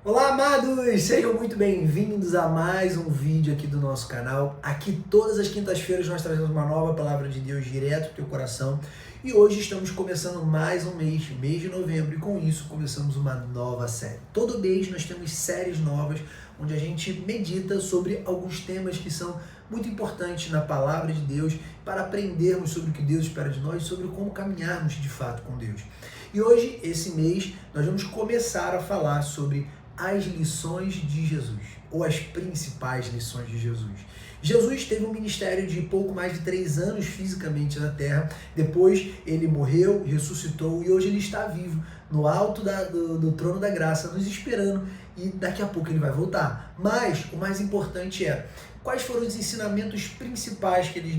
Olá, amados! Sejam muito bem-vindos a mais um vídeo aqui do nosso canal. Aqui todas as quintas-feiras nós trazemos uma nova palavra de Deus direto para o teu coração. E hoje estamos começando mais um mês de novembro, e com isso começamos uma nova série. Todo mês nós temos séries novas, onde a gente medita sobre alguns temas que são muito importantes na palavra de Deus, para aprendermos sobre o que Deus espera de nós, sobre como caminharmos de fato com Deus. E hoje, esse mês, nós vamos começar a falar sobre as lições de Jesus, ou as principais lições de Jesus. Jesus teve um ministério de pouco mais de 3 anos fisicamente na Terra, depois ele morreu, ressuscitou e hoje ele está vivo, no alto do trono da graça, nos esperando, e daqui a pouco ele vai voltar. Mas o mais importante é, quais foram os ensinamentos principais que ele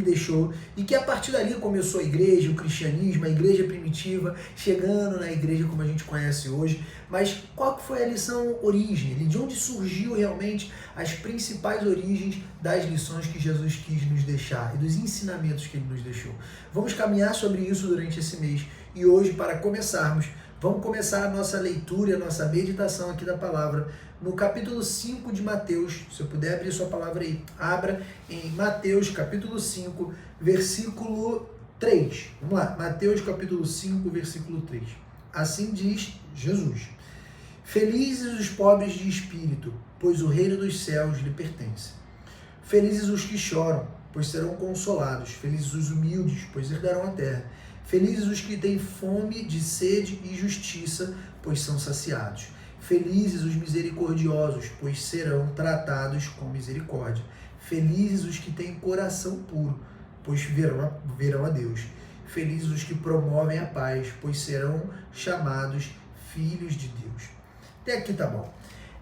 deixou, e que a partir dali começou a igreja, o cristianismo, a igreja primitiva, chegando na igreja como a gente conhece hoje. Mas qual foi a lição origem? De onde surgiu realmente as principais origens das lições que Jesus quis nos deixar e dos ensinamentos que ele nos deixou? Vamos caminhar sobre isso durante esse mês, e hoje, para começarmos, vamos começar a nossa leitura e a nossa meditação aqui da palavra no capítulo 5 de Mateus. Se eu puder abrir sua palavra aí, abra em Mateus capítulo 5, versículo 3. Vamos lá, Mateus capítulo 5, versículo 3. Assim diz Jesus: Felizes os pobres de espírito, pois o reino dos céus lhe pertence. Felizes os que choram, pois serão consolados. Felizes os humildes, pois herdarão a terra. Felizes os que têm fome de sede e justiça, pois são saciados. Felizes os misericordiosos, pois serão tratados com misericórdia. Felizes os que têm coração puro, pois verão a Deus. Felizes os que promovem a paz, pois serão chamados filhos de Deus. Até aqui tá bom.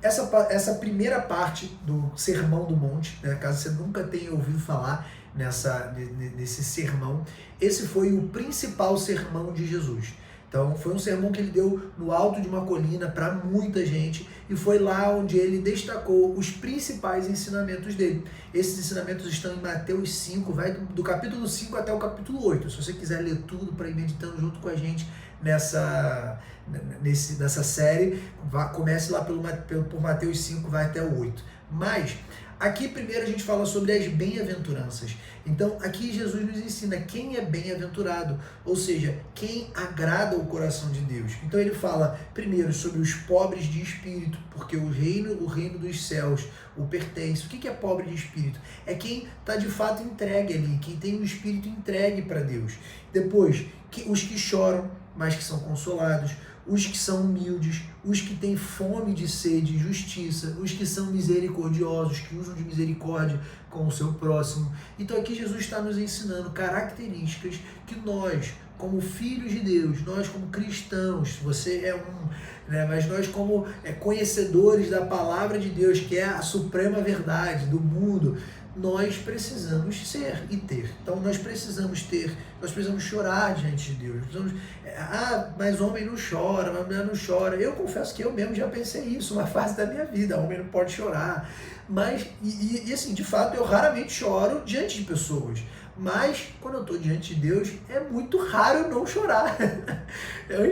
Essa primeira parte do Sermão do Monte, né, caso você nunca tenha ouvido falar nesse sermão, esse foi o principal sermão de Jesus. Então, foi um sermão que ele deu no alto de uma colina para muita gente, e foi lá onde ele destacou os principais ensinamentos dele. Esses ensinamentos estão em Mateus 5, vai do capítulo 5 até o capítulo 8. Se você quiser ler tudo para ir meditando junto com a gente nessa série, comece lá por Mateus 5, vai até o 8. Mas aqui primeiro a gente fala sobre as bem-aventuranças. Então aqui Jesus nos ensina quem é bem-aventurado, ou seja, quem agrada o coração de Deus. Então ele fala primeiro sobre os pobres de espírito, porque o reino dos céus o pertence. O que é pobre de espírito? É quem está de fato entregue ali, quem tem o espírito entregue para Deus. Depois, os que choram, mas que são consolados. Os que são humildes, os que têm fome de sede e justiça, os que são misericordiosos, que usam de misericórdia com o seu próximo. Então aqui Jesus está nos ensinando características que nós, como filhos de Deus, nós como cristãos, você é né, mas nós como conhecedores da palavra de Deus, que é a suprema verdade do mundo, nós precisamos ser e ter. Então nós precisamos chorar diante de Deus. Mas homem não chora, mas mulher não chora. Eu confesso que eu mesmo já pensei isso, uma fase da minha vida, homem não pode chorar. Mas, assim, de fato, eu raramente choro diante de pessoas. Mas, quando eu estou diante de Deus, é muito raro eu não chorar.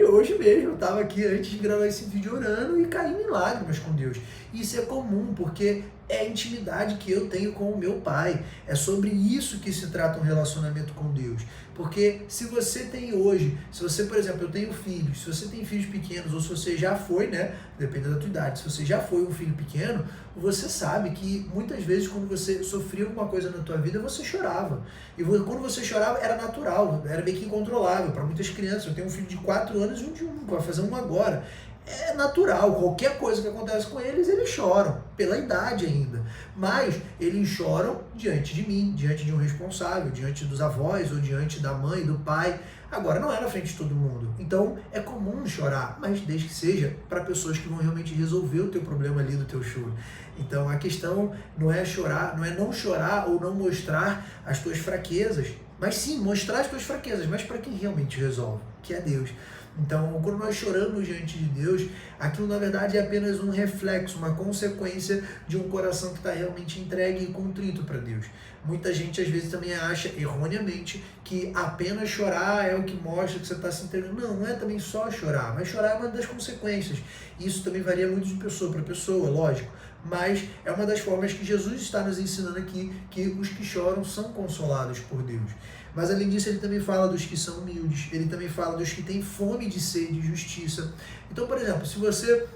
Hoje mesmo, eu estava aqui antes de gravar esse vídeo orando e caí em lágrimas com Deus. Isso é comum, porque é a intimidade que eu tenho com o meu Pai. É sobre isso que se trata um relacionamento com Deus. Porque se você tem hoje, se você, por exemplo, eu tenho filhos, se você tem filhos pequenos, ou se você já foi, né, depende da tua idade, se você já foi um filho pequeno, você sabe que muitas vezes quando você sofria alguma coisa na tua vida, você chorava. E quando você chorava, era natural, era meio que incontrolável. Para muitas crianças, eu tenho um filho de 4 anos e um de 1, vai fazer 1 agora. É natural, qualquer coisa que acontece com eles choram, pela idade ainda. Mas eles choram diante de mim, diante de um responsável, diante dos avós, ou diante da mãe, do pai. Agora, não é na frente de todo mundo. Então, é comum chorar, mas desde que seja para pessoas que vão realmente resolver o teu problema ali do teu choro. Então, a questão não é chorar, não é não chorar ou não mostrar as tuas fraquezas, mas sim mostrar as tuas fraquezas, mas para quem realmente resolve, que é Deus. Então, quando nós choramos diante de Deus, aquilo na verdade é apenas um reflexo, uma consequência de um coração que está realmente entregue e contrito para Deus. Muita gente às vezes também acha, erroneamente, que apenas chorar é o que mostra que você está se entregando. Não, não é também só chorar, mas chorar é uma das consequências. Isso também varia muito de pessoa para pessoa, lógico. Mas é uma das formas que Jesus está nos ensinando aqui, que os que choram são consolados por Deus. Mas além disso, ele também fala dos que são humildes, ele também fala dos que têm fome de sede e justiça. Então, por exemplo, se você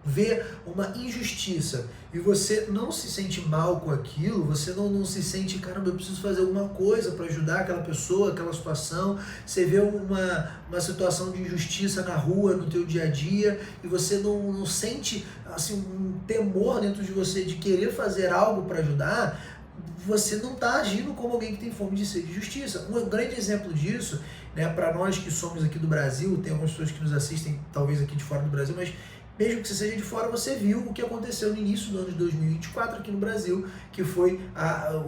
vê uma injustiça e você não se sente mal com aquilo, você não se sente, caramba, eu preciso fazer alguma coisa para ajudar aquela pessoa, aquela situação, você vê uma situação de injustiça na rua, no teu dia a dia, e você não sente assim, um temor dentro de você de querer fazer algo para ajudar, você não está agindo como alguém que tem fome de sede de justiça. Um grande exemplo disso, né, para nós que somos aqui do Brasil, tem algumas pessoas que nos assistem, talvez aqui de fora do Brasil, mas mesmo que você seja de fora, você viu o que aconteceu no início do ano de 2024 aqui no Brasil, que foi,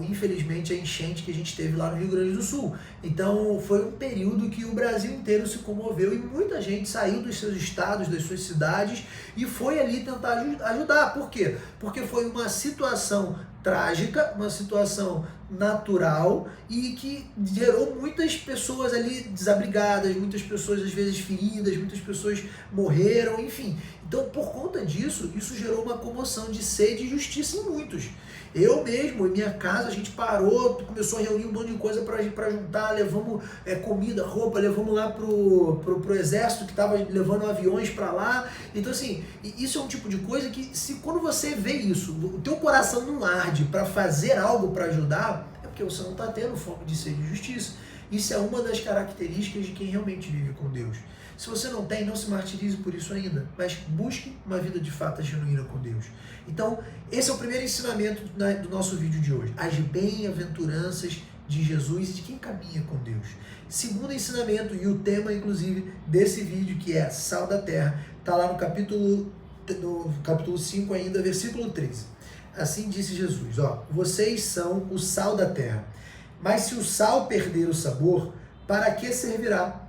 infelizmente, a enchente que a gente teve lá no Rio Grande do Sul. Então, foi um período que o Brasil inteiro se comoveu e muita gente saiu dos seus estados, das suas cidades e foi ali tentar ajudar. Por quê? Porque foi uma situação trágica, uma situação natural e que gerou muitas pessoas ali desabrigadas, muitas pessoas às vezes feridas, muitas pessoas morreram, enfim. Então, por conta disso, isso gerou uma comoção de sede e justiça em muitos. Eu mesmo, em minha casa, a gente parou, começou a reunir um monte de coisa para juntar, levamos comida, roupa, levamos lá pro exército que estava levando aviões para lá. Então, assim, isso é um tipo de coisa que, quando você vê isso, o teu coração não arde para fazer algo para ajudar, é porque você não está tendo fome de sede e justiça. Isso é uma das características de quem realmente vive com Deus. Se você não tem, não se martirize por isso ainda, mas busque uma vida de fato genuína com Deus. Então, esse é o primeiro ensinamento do nosso vídeo de hoje. As bem-aventuranças de Jesus e de quem caminha com Deus. Segundo ensinamento, e o tema, inclusive, desse vídeo, que é Sal da Terra, está lá no capítulo 5 ainda, versículo 13. Assim disse Jesus, vocês são o sal da terra, mas se o sal perder o sabor, para que servirá?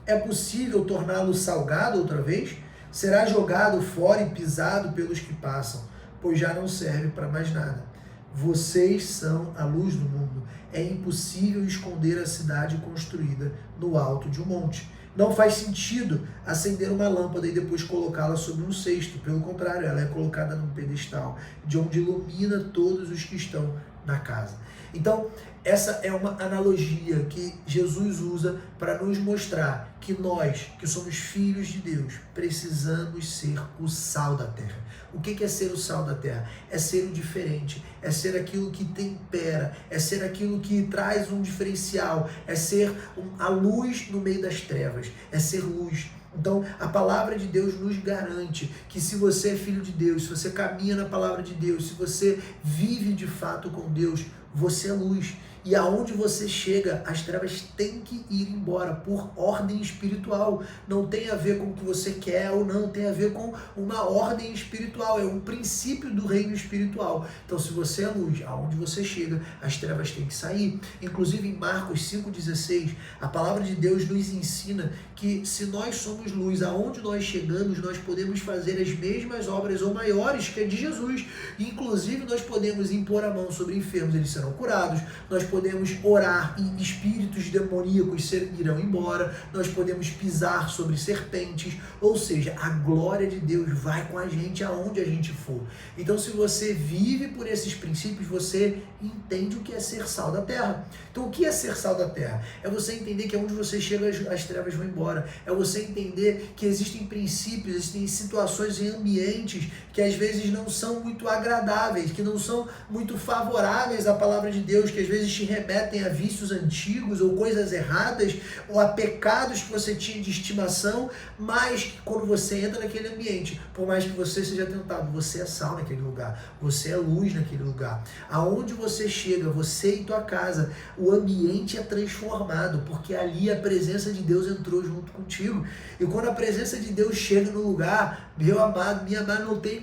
É possível torná-lo salgado outra vez? Será jogado fora e pisado pelos que passam, pois já não serve para mais nada. Vocês são a luz do mundo. É impossível esconder a cidade construída no alto de um monte. Não faz sentido acender uma lâmpada e depois colocá-la sobre um cesto. Pelo contrário, ela é colocada num pedestal, de onde ilumina todos os que estão na casa. Então, essa é uma analogia que Jesus usa para nos mostrar que nós, que somos filhos de Deus, precisamos ser o sal da terra. O que é ser o sal da terra? É ser o diferente, é ser aquilo que tempera, é ser aquilo que traz um diferencial, é ser a luz no meio das trevas, é ser luz. Então, a palavra de Deus nos garante que se você é filho de Deus, se você caminha na palavra de Deus, se você vive de fato com Deus, você é luz. E aonde você chega, as trevas têm que ir embora por ordem espiritual. Não tem a ver com o que você quer ou não, tem a ver com uma ordem espiritual, é um princípio do reino espiritual. Então, se você é luz, aonde você chega, as trevas têm que sair. Inclusive em Marcos 5,16, a palavra de Deus nos ensina que se nós somos luz, aonde nós chegamos, nós podemos fazer as mesmas obras ou maiores que a de Jesus. Inclusive, nós podemos impor a mão sobre enfermos, eles serão curados. Nós podemos orar e espíritos demoníacos irão embora, nós podemos pisar sobre serpentes, ou seja, a glória de Deus vai com a gente aonde a gente for. Então, se você vive por esses princípios, você entende o que é ser sal da terra. Então, o que é ser sal da terra? É você entender que aonde você chega, as trevas vão embora. É você entender que existem princípios, existem situações e ambientes que às vezes não são muito agradáveis, que não são muito favoráveis à palavra de Deus, que às vezes te remetem a vícios antigos ou coisas erradas ou a pecados que você tinha de estimação, mas que quando você entra naquele ambiente, por mais que você seja tentado, você é sal naquele lugar, você é luz naquele lugar. Aonde você chega, você e tua casa, o ambiente é transformado, porque ali a presença de Deus entrou junto contigo. E quando a presença de Deus chega no lugar, Meu amado, minha amada, não tem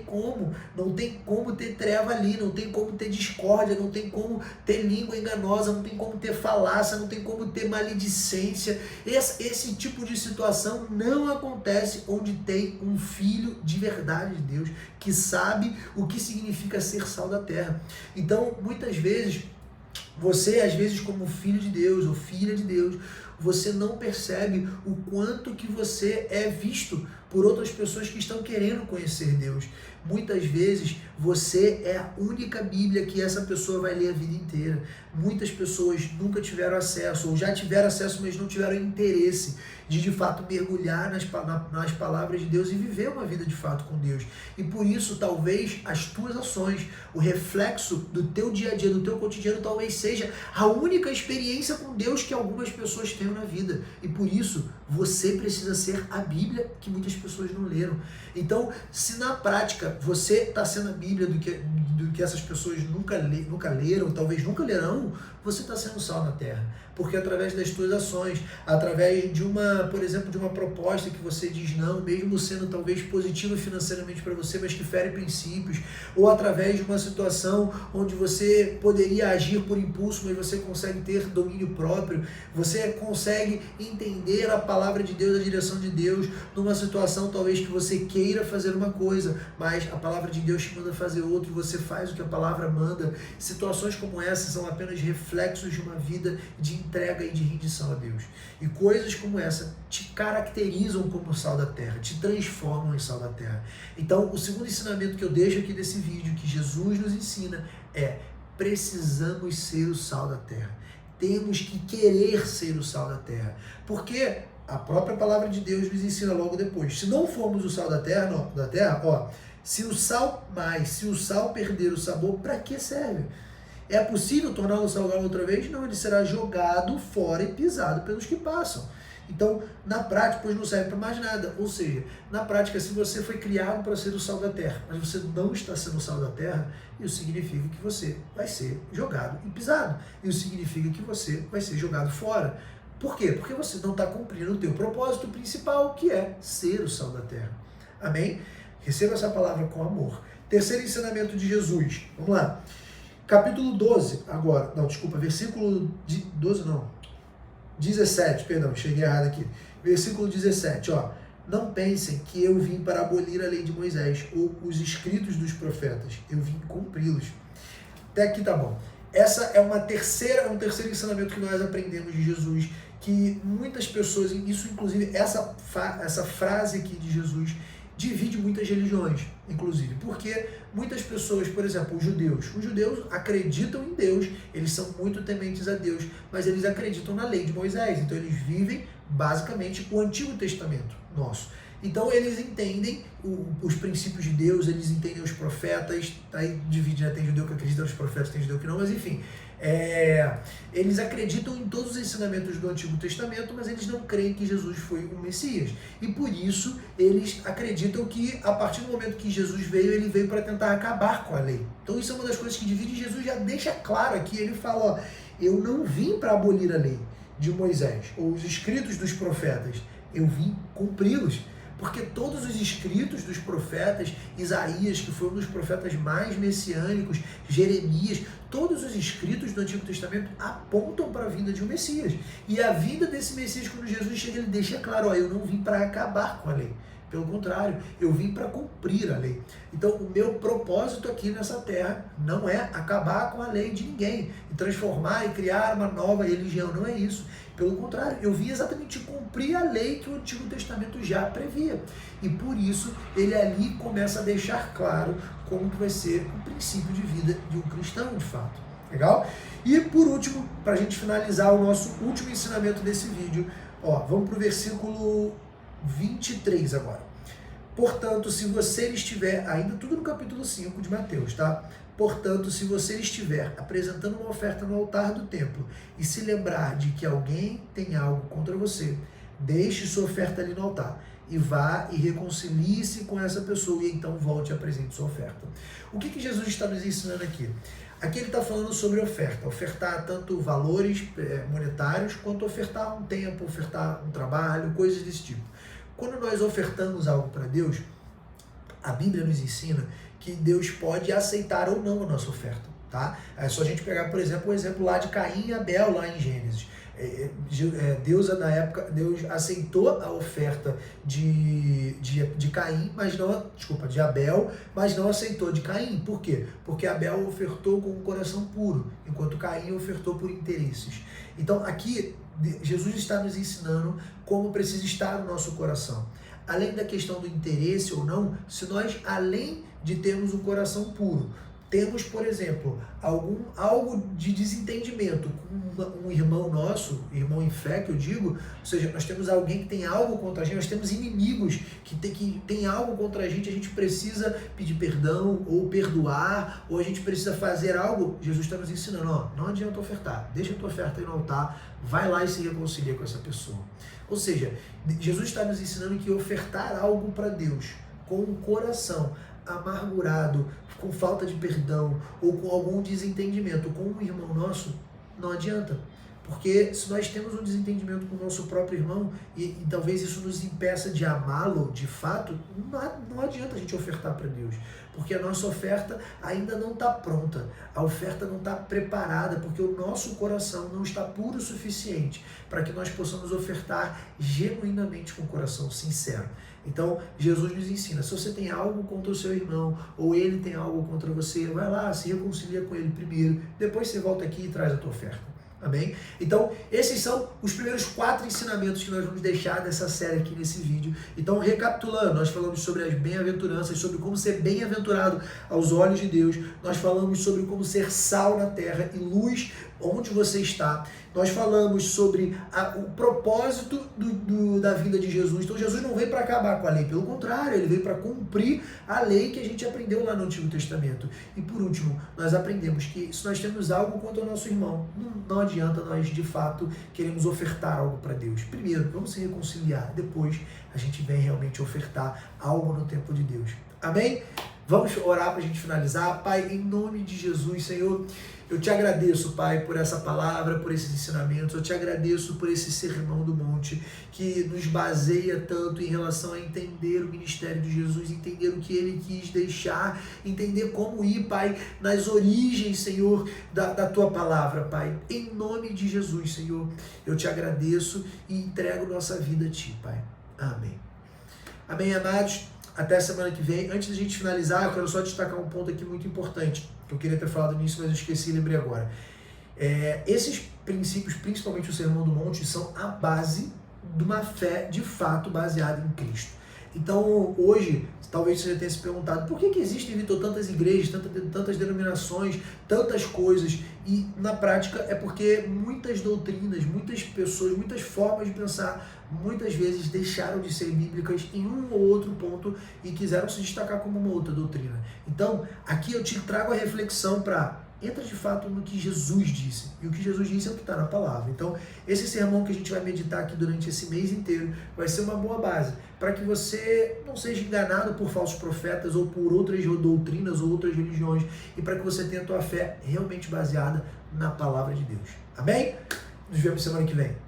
como ter treva ali, não tem como ter discórdia, não tem como ter língua enganosa, não tem como ter falácia, não tem como ter maledicência. Esse tipo de situação não acontece onde tem um filho de verdade de Deus, que sabe o que significa ser sal da terra. Então, muitas vezes, você, às vezes, como filho de Deus ou filha de Deus, você não percebe o quanto que você é visto por outras pessoas que estão querendo conhecer Deus. Muitas vezes você é a única Bíblia que essa pessoa vai ler a vida inteira. Muitas pessoas nunca tiveram acesso, ou já tiveram acesso, mas não tiveram interesse de fato mergulhar nas palavras de Deus e viver uma vida de fato com Deus. E por isso, talvez as tuas ações, o reflexo do teu dia a dia, do teu cotidiano, talvez seja a única experiência com Deus que algumas pessoas têm na vida. E por isso, você precisa ser a Bíblia que muitas pessoas não leram. Então, se na prática você está sendo a Bíblia do que essas pessoas nunca leram, talvez nunca lerão, você está sendo sal na terra. Porque através das tuas ações, através de por exemplo, de uma proposta que você diz não, mesmo sendo talvez positiva financeiramente para você, mas que fere princípios, ou através de uma situação onde você poderia agir por impulso, mas você consegue ter domínio próprio, você consegue entender a palavra de Deus, a direção de Deus, numa situação talvez que você queira fazer uma coisa, mas a palavra de Deus te manda fazer outra e você faz o que a palavra manda. Situações como essas são apenas reflexos de uma vida de entrega e de rendição a Deus. E coisas como essa te caracterizam como sal da terra, te transformam em sal da terra. Então, o segundo ensinamento que eu deixo aqui desse vídeo, que Jesus nos ensina, é: precisamos ser o sal da terra. Temos que querer ser o sal da terra. Porque a própria palavra de Deus nos ensina logo depois. Se não formos o sal da terra, se o sal perder o sabor, para que serve? É possível torná-lo salgado outra vez? Não, ele será jogado fora e pisado pelos que passam. Então, na prática, pois não serve para mais nada. Ou seja, na prática, se você foi criado para ser o sal da terra, mas você não está sendo o sal da terra, isso significa que você vai ser jogado e pisado. Isso significa que você vai ser jogado fora. Por quê? Porque você não está cumprindo o teu propósito principal, que é ser o sal da terra. Amém? Receba essa palavra com amor. Terceiro ensinamento de Jesus. Vamos lá. Capítulo 12, agora, versículo 17, perdão, cheguei errado aqui. Versículo 17, não pensem que eu vim para abolir a lei de Moisés ou os escritos dos profetas, eu vim cumpri-los. Até aqui tá bom. Essa é um terceiro ensinamento que nós aprendemos de Jesus, que muitas pessoas, isso inclusive, essa frase aqui de Jesus, divide muitas religiões, inclusive, porque muitas pessoas, por exemplo, os judeus acreditam em Deus, eles são muito tementes a Deus, mas eles acreditam na lei de Moisés, então eles vivem basicamente o Antigo Testamento nosso. Então eles entendem os princípios de Deus, eles entendem os profetas, aí divide, né? Tem judeu que acredita nos profetas, tem judeu que não, mas enfim, eles acreditam em todos os ensinamentos do Antigo Testamento, mas eles não creem que Jesus foi o Messias. E por isso eles acreditam que a partir do momento que Jesus veio, ele veio para tentar acabar com a lei. Então isso é uma das coisas que divide. Jesus já deixa claro aqui, ele fala, eu não vim para abolir a lei de Moisés, ou os escritos dos profetas, eu vim cumpri-los. Porque todos os escritos dos profetas, Isaías, que foi um dos profetas mais messiânicos, Jeremias, todos os escritos do Antigo Testamento apontam para a vinda de um Messias. E a vinda desse Messias, quando Jesus chega, ele deixa claro, eu não vim para acabar com a lei. Pelo contrário, eu vim para cumprir a lei. Então, o meu propósito aqui nessa terra não é acabar com a lei de ninguém, e transformar e criar uma nova religião, não é isso. Pelo contrário, eu vim exatamente cumprir a lei que o Antigo Testamento já previa. E por isso, ele ali começa a deixar claro como que vai ser o princípio de vida de um cristão, de fato. Legal? E por último, para a gente finalizar o nosso último ensinamento desse vídeo, vamos para o versículo 23 agora. Portanto, se você estiver, ainda tudo no capítulo 5 de Mateus, tá? Portanto, se você estiver apresentando uma oferta no altar do templo e se lembrar de que alguém tem algo contra você, deixe sua oferta ali no altar e vá e reconcilie-se com essa pessoa e então volte e apresente sua oferta. O que Jesus está nos ensinando aqui? Aqui ele está falando sobre oferta, ofertar tanto valores monetários quanto ofertar um tempo, ofertar um trabalho, coisas desse tipo. Quando nós ofertamos algo para Deus, A Bíblia nos ensina que Deus pode aceitar ou não a nossa oferta, tá? É só a gente pegar, por exemplo, o exemplo lá de Caim e Abel, lá em Gênesis. Deus, na época, Deus aceitou a oferta de Caim, de Abel, mas não aceitou de Caim. Por quê? Porque Abel ofertou com um coração puro, enquanto Caim ofertou por interesses. Então aqui Jesus está nos ensinando como precisa estar o nosso coração. Além da questão do interesse ou não, se nós, além de termos um coração puro, temos, por exemplo, algo de desentendimento com um irmão nosso, irmão em fé que eu digo, ou seja, nós temos alguém que tem algo contra a gente, nós temos inimigos que tem algo contra a gente precisa pedir perdão, ou perdoar, ou a gente precisa fazer algo. Jesus está nos ensinando, ó, não adianta ofertar, deixa a tua oferta aí no altar, vai lá e se reconcilia com essa pessoa. Ou seja, Jesus está nos ensinando que ofertar algo para Deus com o coração amargurado, com falta de perdão ou com algum desentendimento com um irmão nosso, não adianta. Porque se nós temos um desentendimento com o nosso próprio irmão e talvez isso nos impeça de amá-lo de fato, não adianta a gente ofertar para Deus. Porque a nossa oferta ainda não está pronta, a oferta não está preparada, porque o nosso coração não está puro o suficiente para que nós possamos ofertar genuinamente com o coração sincero. Então, Jesus nos ensina, se você tem algo contra o seu irmão, ou ele tem algo contra você, vai lá, se reconcilia com ele primeiro, depois você volta aqui e traz a tua oferta. Amém? Então, esses são os primeiros 4 ensinamentos que nós vamos deixar dessa série aqui nesse vídeo. Então, recapitulando, nós falamos sobre as bem-aventuranças, sobre como ser bem-aventurado aos olhos de Deus. Nós falamos sobre como ser sal na terra e luz onde você está. Nós falamos sobre o propósito da vida de Jesus. Então, Jesus não veio para acabar com a lei, pelo contrário, ele veio para cumprir a lei que a gente aprendeu lá no Antigo Testamento. E por último, nós aprendemos que se nós temos algo contra o nosso irmão, não adianta nós, de fato, queremos ofertar algo para Deus. Primeiro, vamos se reconciliar. Depois, a gente vem realmente ofertar algo no tempo de Deus. Amém? Vamos orar para a gente finalizar. Pai, em nome de Jesus, Senhor, eu te agradeço, Pai, por essa palavra, por esses ensinamentos. Eu te agradeço por esse sermão do monte que nos baseia tanto em relação a entender o ministério de Jesus, entender o que ele quis deixar, entender como ir, Pai, nas origens, Senhor, da tua palavra, Pai. Em nome de Jesus, Senhor, eu te agradeço e entrego nossa vida a ti, Pai. Amém. Amém, amados. Até a semana que vem. Antes de a gente finalizar, eu quero só destacar um ponto aqui muito importante, que eu queria ter falado nisso, mas eu esqueci e lembrei agora. Esses princípios, principalmente o Sermão do Monte, são a base de uma fé de fato baseada em Cristo. Então, hoje, talvez você já tenha se perguntado por que existem, Vitor, tantas igrejas, tantas denominações, tantas coisas, e na prática é porque muitas doutrinas, muitas pessoas, muitas formas de pensar, muitas vezes deixaram de ser bíblicas em um ou outro ponto e quiseram se destacar como uma outra doutrina. Então, aqui eu te trago a reflexão para entra de fato no que Jesus disse. E o que Jesus disse é o que está na palavra. Então, esse sermão que a gente vai meditar aqui durante esse mês inteiro vai ser uma boa base para que você não seja enganado por falsos profetas ou por outras doutrinas ou outras religiões e para que você tenha a tua fé realmente baseada na palavra de Deus. Amém? Nos vemos semana que vem.